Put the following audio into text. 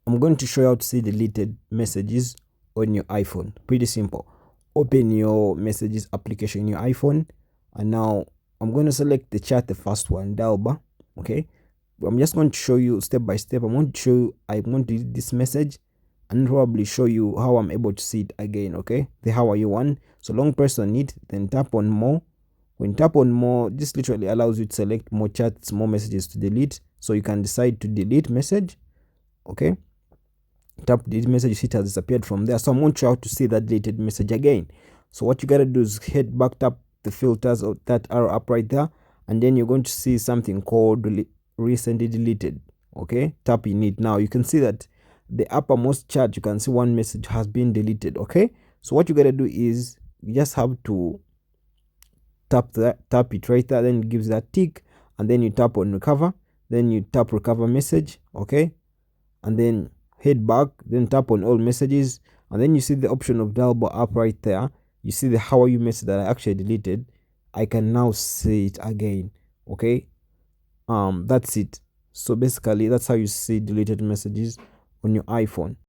I'm going to show you how to see deleted messages on your iPhone. Pretty simple. Open your messages application in your iPhone, and now I'm going to select the chat, the first one, dial bar. Okay, I'm just going to show you step by step. I'm going to delete this message and probably show you how I'm able to see it again. Okay, the how are you one. So long press on it, then tap on more. When you tap on more, this literally allows you to select more chats, more messages to delete. So you can decide to delete message. Okay, tap delete message, it has disappeared from there. So I'm going to show how to see that deleted message again. So what you gotta do is head back, tap the filters or that arrow up right there, and then you're going to see something called recently deleted. Okay, tap in it. Now you can see that the uppermost chart, you can see one message has been deleted. Okay, so what you gotta do is you just have to tap it right there, then it gives that tick, and then you tap on recover, then you tap recover message. Okay, and then head back, then tap on all messages, and then you see the option of dial bar up right there. You see the how are you message that I actually deleted. I can now see it again. Okay, that's it. So basically that's how you see deleted messages on your iPhone.